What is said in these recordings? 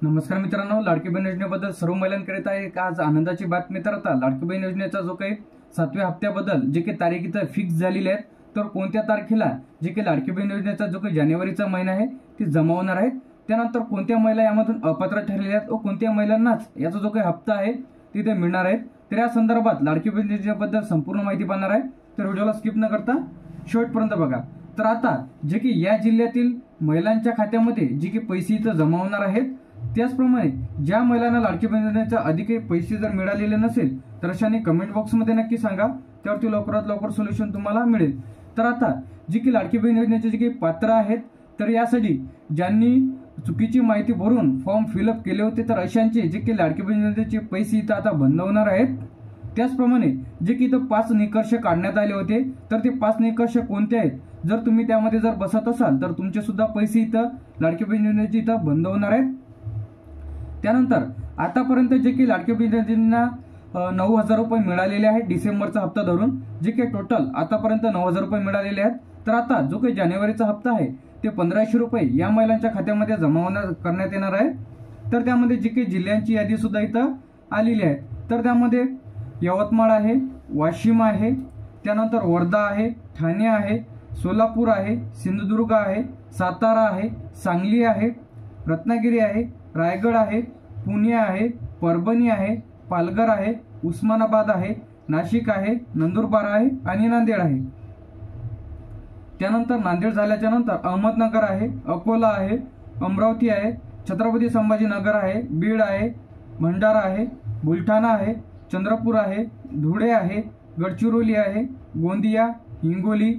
नमस्कार मित्रांनो, लाडकी बहीण योजनेबद्दल सर्व महिलांकरिता एक आज आनंदाची बातमी. तर आता लाडकी बहीण योजनेचा जो काही 7व्या हप्त्याबद्दल जे काही तारीख इथं फिक्स झालेली आहेत, तर कोणत्या तारखेला जे काही लाडकी बहीण योजनेचा जो काही जानेवारीचा महिना आहे ती जमा होणार आहे, त्यानंतर कोणत्या महिला यामधून अपात्र ठरलेल्या आहेत व कोणत्या महिलांनाच याचा जो काही हप्ता आहे तिथे मिळणार आहे, तर या संदर्भात लाडकी बहीण योजनेबद्दल संपूर्ण माहिती पाहणार आहे. तर व्हिडिओला स्किप न करता शेवटपर्यंत बघा. तर आता जे की या जिल्ह्यातील महिलांच्या खात्यामध्ये जे काही पैसे इथं जमा होणार आहेत, त्याचप्रमाणे ज्या महिलांना लाडकी बहीण योजनेचा अधिक पैसे जर मिळालेले नसेल तर अशाने कमेंट बॉक्समध्ये नक्की सांगा, त्यावरती लवकरात लवकर सोल्युशन तुम्हाला मिळेल. तर आता जी की लाडकी बहीण योजनेचे जे काही पात्र आहेत, तर यासाठी ज्यांनी चुकीची माहिती भरून फॉर्म फिलअप केले होते, तर अशांचे जे की लाडकी बहीण योजनेचे पैसे इथं आता बंद होणार आहेत. त्याचप्रमाणे जे की इथं 5 निकष काढण्यात आले होते, तर ते 5 निकष कोणते आहेत, जर तुम्ही त्यामध्ये जर बसत असाल तर तुमचे सुद्धा पैसे इथं लाडकी बहीण योजनेचे इथं बंद होणार आहेत. त्यानंतर आतापर्यंत जे की लाडकी बहीण योजनेला 9,000 रुपये मिळालेले आहेत डिसेंबरचा हप्ता धरून, जे की टोटल आतापर्यंत 9,000 रुपये मिळालेले आहेत. तर आता जो काही जानेवारीचा हप्ता आहे ते 1,500 रुपये या महिलांच्या खात्यामध्ये जमा करण्यात येणार आहे. तर त्यामध्ये जे काही जिल्ह्यांची यादी सुद्धा इथं आलेली आहे, तर त्यामध्ये यवतमाळ आहे, वाशिम आहे, त्यानंतर वर्धा आहे, ठाणे आहे, सोलापूर आहे, सिंधुदुर्ग आहे, सातारा आहे, सांगली आहे, रत्नागिरी आहे, रायगड आहे, पुणे आहे, परभणी आहे, पालघर आहे, उस्मानाबाद आहे, नाशिक आहे, नंदुरबार आहे आणि नांदेड आहे. त्यानंतर नांदेड झाल्याच्या नंतर अहमदनगर आहे, अकोला आहे, अमरावती आहे, छत्रपती संभाजीनगर आहे, बीड आहे, भंडारा आहे, बुलढाणा आहे, चंद्रपूर आहे, धुळे आहे, गडचिरोली आहे, गोंदिया, हिंगोली,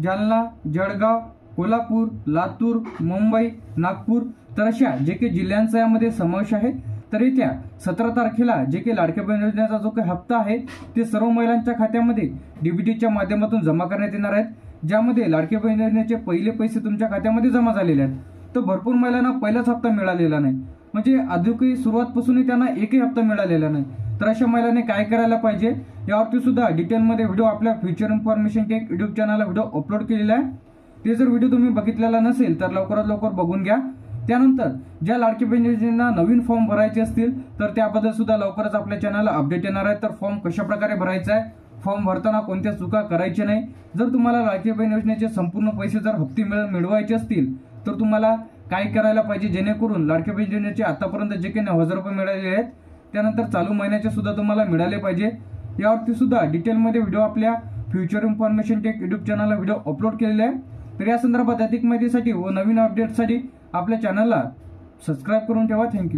जालना, जळगाव, कोल्हापूर, लातूर, मुंबई, नागपूर, तर अशा जे काही जिल्ह्यांचा यामध्ये समावेश आहे. तर येत्या 17 तारखेला जे काही लाडकी बहीण योजनेचा जो काही हप्ता आहे ते सर्व महिलांच्या खात्यामध्ये डीबीटीच्या माध्यमातून जमा करण्यात येणार आहेत, ज्यामध्ये लाडकी बहीण योजनेचे पहिले पैसे तुमच्या खात्यामध्ये जमा झालेले आहेत. तर भरपूर महिलांना पहिलाच हप्ता मिळालेला नाही, म्हणजे अजूनही सुरुवातपासूनही त्यांना एकही हप्ता मिळालेला नाही. तर अशा महिलांनी काय करायला पाहिजे यावरती सुद्धा डिटेलमध्ये व्हिडिओ आपल्या फ्युचर इन्फॉर्मेशन के युट्यूब चॅनलला व्हिडिओ अपलोड केलेला आहे. ते जर व्हिडिओ तुम्ही बघितलेला नसेल तर लवकरात लवकर बघून घ्या. त्यानंतर ज्या लाडकी बहीण योजनेला नवीन फॉर्म भरायचे असतील तर त्याबद्दल सुद्धा लवकरच आपल्या चॅनलला अपडेट येणार आहे. तर फॉर्म कशा प्रकारे भरायचा आहे, फॉर्म भरताना कोणत्या चुका करायच्या नाही, जर तुम्हाला लाडकी बहीण योजनेचे संपूर्ण पैसे जर हप्ते मिळवायचे असतील तर तुम्हाला काय करायला पाहिजे, जेणेकरून लाडकी बहीण योजनेचे आतापर्यंत जे काही 9,000 रुपये मिळालेले आहेत त्यानंतर चालू महिन्याचे सुद्धा तुम्हाला मिळाले पाहिजे, यावरती सुद्धा डिटेलमध्ये व्हिडिओ आपल्या फ्युचर इन्फॉर्मेशन टेक युट्यूब चॅनलला व्हिडिओ अपलोड केलेला आहे. तर या संदर्भात अधिक माहितीसाठी व नवीन अपडेटसाठी आपल्या चॅनलला सबस्क्राईब करून ठेवा. थँक्यू.